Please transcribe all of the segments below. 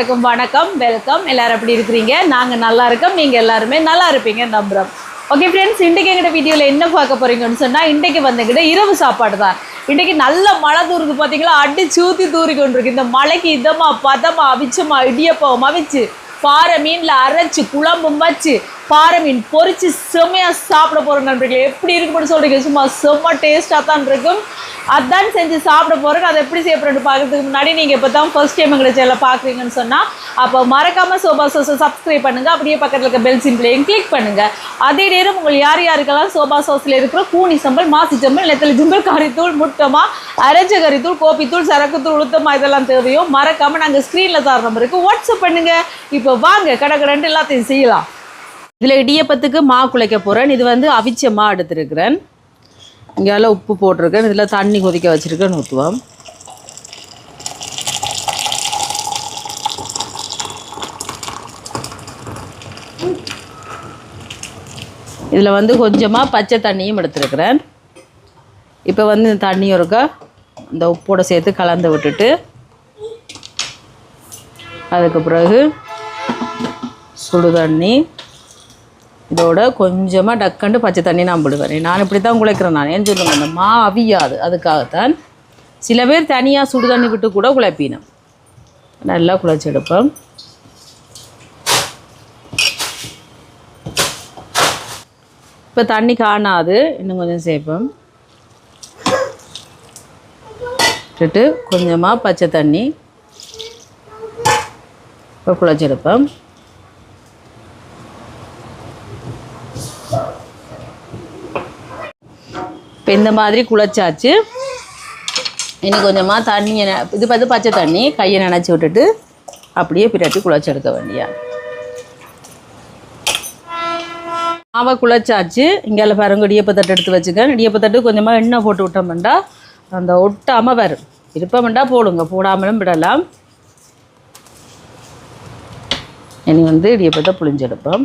எல்லாருக்கும் வணக்கம், வெல்கம். எல்லாரும் எப்படி இருக்கிறீங்க? நாங்கள் நல்லா இருக்கோம், நீங்கள் எல்லாருமே நல்லா இருப்பீங்க நம்புகிறோம். ஓகே ஃப்ரெண்ட்ஸ், இன்றைக்கி எங்கிட்ட வீடியோவில் என்ன பார்க்க போகிறீங்கன்னு சொன்னால், இன்றைக்கு வந்துக்கிட்ட இரவு சாப்பாடு தான். இன்றைக்கி நல்ல மழை தூருக்கு பார்த்தீங்களா, அடிச்சு ஊற்றி தூரி கொண்டிருக்கு. இந்த மழைக்கு இதமாக பதமாக அவிச்சமா இடியப்பம் அவிச்சு பாறை மீனில் அரைச்சி குழம்பும் வச்சு பாறை மீன் பொரிச்சு செம்மையாக சாப்பிட போகிறோம் நண்பர்களே. எப்படி இருக்குன்னு சொல்கிறீங்க? சும்மா செம்ம டேஸ்ட்டாக தான் இருக்கும். அதான் செஞ்சு சாப்பிட போகிறோம். அதை எப்படி செய்யப்படுறது பார்க்குறதுக்கு முன்னாடி நீங்கள் இப்போ தான் ஃபர்ஸ்ட் டைம் எங்களை சேனல் பார்க்குறீங்கன்னு சொன்னால், அப்போ மறக்காமல் சோபா சோஸை சப்ஸ்கிரைப் பண்ணுங்கள். அப்படியே பக்கத்தில் இருக்க பெல் சிம்பிளையும் கிளிக் பண்ணுங்கள். அதே நேரம் உங்கள் யாருக்கெல்லாம் சோபா சோஸில் இருக்கிற கூனி சம்பல், மாசி சம்பல், நெத்தலி ஜும்பல், கறித்தூள், முட்டமா, அரைச்ச கறித்தூள், கோப்பித்தூள், சரக்குத்தூள், உளுத்தமா இதெல்லாம் தேவையோ மறக்காமல் நாங்கள் ஸ்க்ரீனில் தர நம்பருக்கு வாட்ஸ்அப் பண்ணுங்கள். இப்போ வாங்க கடை எல்லாத்தையும் செய்யலாம். இதில் இடியப்பத்துக்கு மா குழைக்க போகிறேன். இது வந்து அவிச்ச மா எடுத்துருக்கிறேன். இங்கேயால உப்பு போட்டிருக்கேன். இதில் தண்ணி கொதிக்க வச்சுருக்கேன். ஊற்றுவோம். இதில் வந்து கொஞ்சமாக பச்சை தண்ணியும் எடுத்துருக்கிறேன். இப்போ வந்து இந்த தண்ணி ஒருக்கா இந்த உப்போடு சேர்த்து கலந்து விட்டுட்டு, அதுக்கு பிறகு சுடு தண்ணி, இதோட கொஞ்சமாக டக்கண்டு பச்சை தண்ணி நான் விடுவேன். நான் இப்படி தான் குழைக்கிறேன். நான் ஏன்னு சொல்லுவேன், அந்த மா அவியாது. அதுக்காகத்தான் சில பேர் தனியாக சுடு தண்ணி விட்டு கூட குழைப்பினோம். நல்லா குழைச்சி எடுப்போம். இப்போ தண்ணி காணாது, இன்னும் கொஞ்சம் சேர்ப்போம். விட்டுட்டு கொஞ்சமாக பச்சை தண்ணி இப்போ குழைச்சி எடுப்போம். இப்போ இந்த மாதிரி குழைச்சாச்சு. இன்னும் கொஞ்சமாக தண்ணியை இது பார்த்து பச்சை தண்ணி கையை நினச்சி விட்டுட்டு அப்படியே பிரட்டி குழைச்சி எடுக்க வேண்டியா. மாவை குழைச்சாச்சு. இங்கே பாருங்க, இடியப்பத்தட்டு எடுத்து வச்சுக்கேன். இடியப்பத்தட்டு கொஞ்சமாக எண்ணெய் போட்டு விட்டோம்னா அந்த ஒட்டாமல் வரும். விருப்பம்ண்டா போடுங்க, போடாமலும் விடலாம். இனி வந்து இடியப்பத்தை புளிஞ்செடுப்போம்.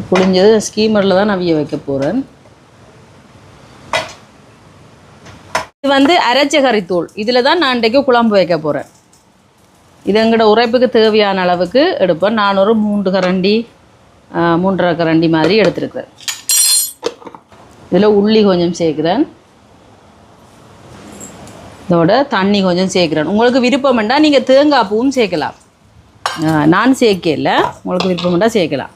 புளிஞ்சது ஸ்கீமரில் தான் நவிய வைக்க போகிறேன். இது வந்து அரைச்ச கறித்தூள். இதில் தான் நான் இன்றைக்கு குழம்பு வைக்க போகிறேன். இது எங்களோட உரைப்புக்கு தேவையான அளவுக்கு எடுப்பேன். நான் ஒரு 3 கரண்டி 3.5 கரண்டி மாதிரி எடுத்துருக்கிறேன். இதில் உள்ளி கொஞ்சம் சேர்க்குறேன். இதோட தண்ணி கொஞ்சம் சேர்க்குறேன். உங்களுக்கு விருப்பம் வேண்டாம் நீங்கள் தேங்காய் பூவும் சேர்க்கலாம். நான் சேர்க்கல, உங்களுக்கு விருப்பம் வேண்டாம் சேர்க்கலாம்.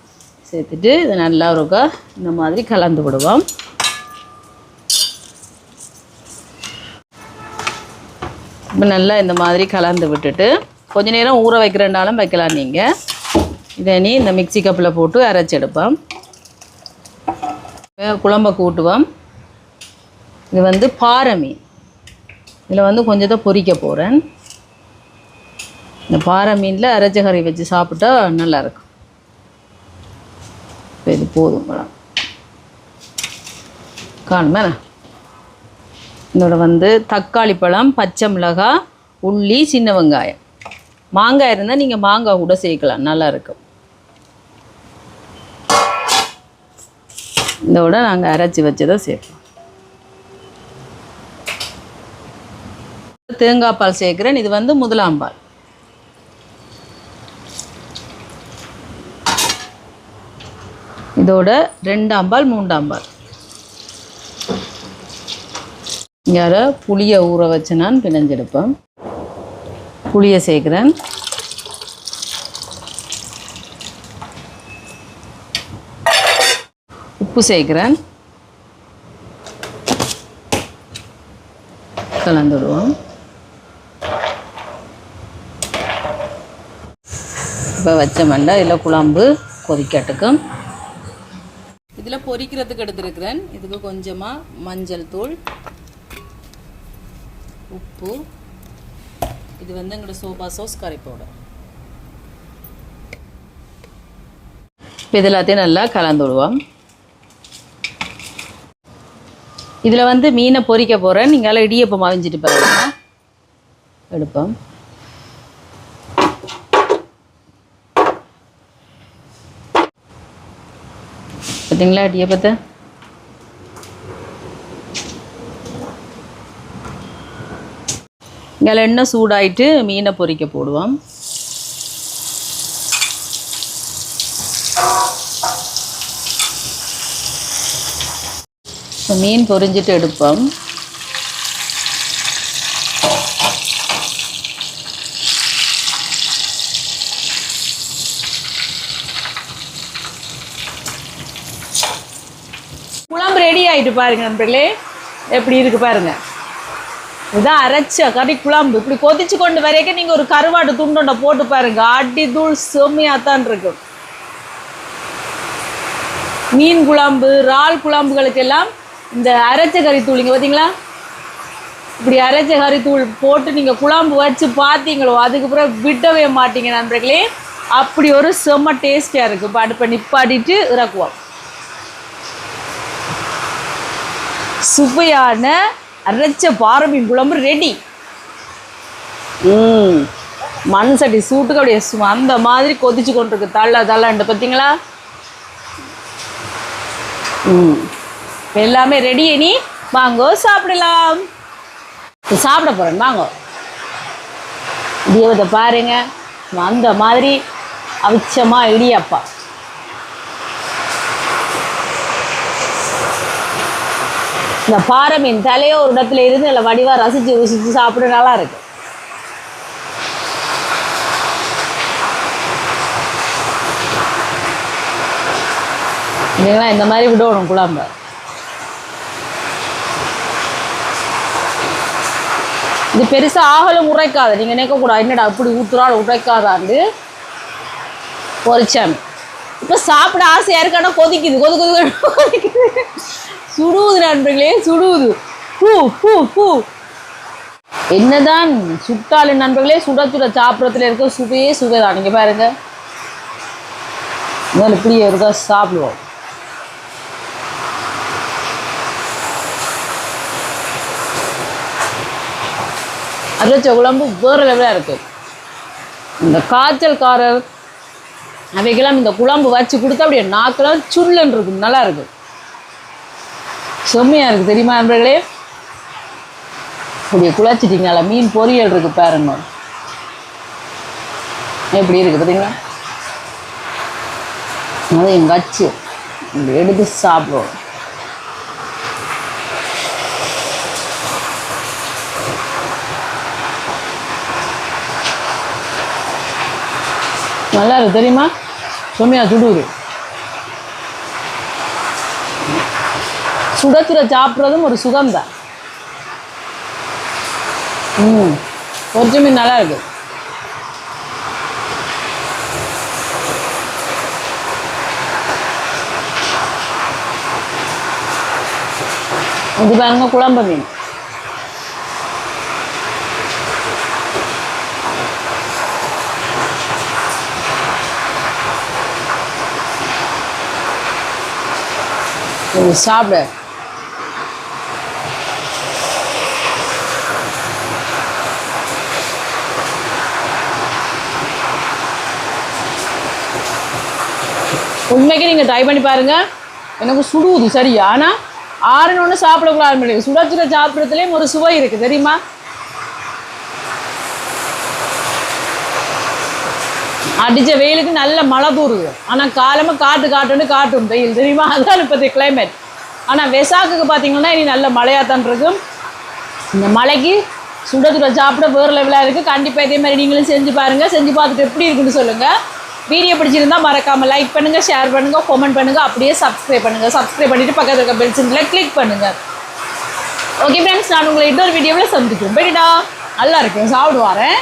சேர்த்துட்டு இதை நல்லா இருக்கா இந்த மாதிரி கலந்து விடுவோம். இப்போ நல்லா இந்த மாதிரி கலந்து விட்டுட்டு கொஞ்ச நேரம் ஊற வைக்கிறனாலும் வைக்கலாம். நீங்கள் இதை நீ இந்த மிக்சி கப்பில் போட்டு அரைச்சி எடுப்போம். குழம்பை கூட்டுவோம். இது வந்து பாறை மீன். இதில் வந்து கொஞ்சத்தை பொரிக்க போகிறேன். இந்த பாறை மீனில் அரைச்ச கறி வச்சு சாப்பிட்டா நல்லாயிருக்கும். இது போதும் காணுமே. இதோட வந்து தக்காளி பழம், பச்சை மிளகாய், உள்ளி, சின்ன வெங்காயம், மாங்காய் இருந்தால் நீங்கள் மாங்காய் கூட சேர்க்கலாம், நல்லா இருக்கும். இதோட நாங்கள் அரைச்சி வச்சதை சேர்ப்போம். தேங்காய் பால் சேர்க்குறேன். இது வந்து முதலாம் பால். இதோட 2ஆம் பால் 3ஆம் பால். இங்கே புளியை ஊற வச்சு நான் பிணைஞ்செடுப்பேன். புளியை சேர்க்குறேன். உப்பு சேர்க்குறேன். கலந்துடுவோம். இப்போ வச்சோம்னா இதில் குழம்பு கொதிக்கட்டுக்கும். இதில் பொரிக்கிறதுக்கு எடுத்துருக்கிறேன். இதுக்கு கொஞ்சமாக மஞ்சள் தூள், உப்பு, இது வந்து எங்களோட சோபா சாஸ் கறி பவுடர். இப்போ இது எல்லாத்தையும் நல்லா கலந்து விடுவோம். இதில் வந்து மீனை பொரிக்க போகிறேன். நீங்கள் இடியப்பம் அவிஞ்சிட்டு பாருங்க எடுப்போம். பார்த்தீங்களா இடியாப்பத்தை? இங்கே எண்ணெய் சூடாயிட்டு மீனை பொரிக்க போடுவோம். மீன் பொரிஞ்சிட்டு எடுப்போம். குழம்பு ரெடி ஆகிட்டு பாருங்க நண்பர்களே, எப்படி இருக்கு பாருங்க. இதுதான் அரைச்ச கறி குழம்பு. இப்படி கொதிச்சு கொண்டு வரைக்கும் நீங்கள் ஒரு கருவாடு துண்டொண்டை போட்டு பாருங்க, அடி தூள் செம்மையாத்தான் இருக்கும். மீன் குழம்பு, இறால் குழம்புகளுக்கெல்லாம் இந்த அரைச்ச கறித்தூள் இங்கே பார்த்தீங்களா, இப்படி அரைச்ச கறித்தூள் போட்டு நீங்கள் குழம்பு வச்சு பார்த்தீங்களோ அதுக்கப்புறம் விடவே மாட்டீங்க நண்பர்களே. அப்படி ஒரு செம்ம டேஸ்டியாக இருக்குது. இப்போ அடுப்பை நிப்பாட்டிட்டு இறக்குவோம். சுவையான அரைச்ச பாறை மீன் குழம்பு ரெடி. மண் சட்டி சூட்டுக்கு அப்படியே அந்த மாதிரி கொதிச்சு கொண்டிருக்கு. தள்ளண்டு பார்த்தீங்களா? எல்லாமே ரெடி. இனி வாங்கோ சாப்பிடலாம். சாப்பிட போகிறேன் வாங்கோ. இடியாப்பத்தை பாருங்க, அந்த மாதிரி அவிச்சமா இடியாப்பா. இந்த பாறை மீன் தலையோ ஒரு இடத்துல இருந்து இல்லை வடிவாக ரசித்து ருசித்து சாப்பிட நல்லா இருக்கு. இல்லைங்களா? இந்த மாதிரி விடணும் குழம்பு. இது பெருசாக ஆகலும் உரைக்காது. நீங்கள் நினைக்கக்கூடாது என்னடா அப்படி ஊற்றுறாள் உரைக்காதாண்டு. பொரிச்சாமி இப்போ சாப்பிட ஆசையாக இருக்கு, ஆனால் கொதிக்குது கொதிக்குது. சுடுவது நண்பர்களே, சுடுவது. பூ பூ பூ என்னதான் சுட்டாலும் நண்பர்களே, சுட சுட சாப்பிட்றதுல இருக்க சுவையே சுவைதான். நீங்கள் பாருங்க, முதல்ல இப்படியே இருக்கா சாப்பிடுவோம். அரைச்ச குழம்பு வேறு லெவலாக இருக்குது. இந்த காய்ச்சல்காரர் அவைக்கெல்லாம் இந்த குழம்பு வச்சு கொடுத்தா அப்படியே நாக்கெல்லாம் சுள்ளன்னு இருக்கும், நல்லா இருக்குது, செம்மையாக இருக்குது தெரியுமா நண்பர்களே. அப்படியே குழச்சிட்டிங்களா? மீன் பொரியல் இருக்குது பாருங்க, எப்படி இருக்குது பார்த்தீங்களா? அதை எங்கள் அச்சு இப்படி எடுத்து சாப்பிடுவோம். நல்லா இருக்குது தெரியுமா? செம்மையாக சுடுது. சுடச்சுட சாப்பிட்றதும் ஒரு சுகம்தான். பொரிச்ச மீன் நல்லா இருக்கு. இது பாருங்க குழம்பு மீன். சாப்பிட உண்மைக்கு நீங்கள் ட்ரை பண்ணி பாருங்கள். எனக்கு சுடுவது சரியா, ஆனால் ஆறுனொன்று சாப்பிடக்கூடாது. சுட சுட சாப்பிட்றதுலேயும் ஒரு சுவை இருக்குது தெரியுமா? அடித்த வெயிலுக்கு நல்ல மழை தூருது, ஆனால் காலமாக காட்டும் வெயில் தெரியுமா? அதுதான் இப்போதைய கிளைமேட். ஆனால் வெசாக்குக்கு பார்த்தீங்கன்னா இனி நல்ல மழையாகத்தான் இருக்கும். இந்த மழைக்கு சுட சுட சாப்பிட வேறு லெவலாக இருக்குது. கண்டிப்பாக இதே மாதிரி நீங்களும் செஞ்சு பாருங்கள். செஞ்சு பார்த்துட்டு எப்படி இருக்குன்னு சொல்லுங்கள். வீடியோ பிடிச்சிருந்தால் மறக்காமல் லைக் பண்ணுங்கள், ஷேர் பண்ணுங்கள், கமெண்ட் பண்ணுங்கள், அப்படியே சப்ஸ்கிரைப் பண்ணுங்கள். சப்ஸ்கிரைப் பண்ணிவிட்டு பக்கத்தில் இருக்க பெல் சிம்பிளை கிளிக் பண்ணுங்கள். ஓகே ஃப்ரெண்ட்ஸ், நான் உங்களை இன்னொரு வீடியோவில் சந்திக்கிறேன். போய்டா நல்லா இருக்கேன், சாப்பிடுவாரேன்.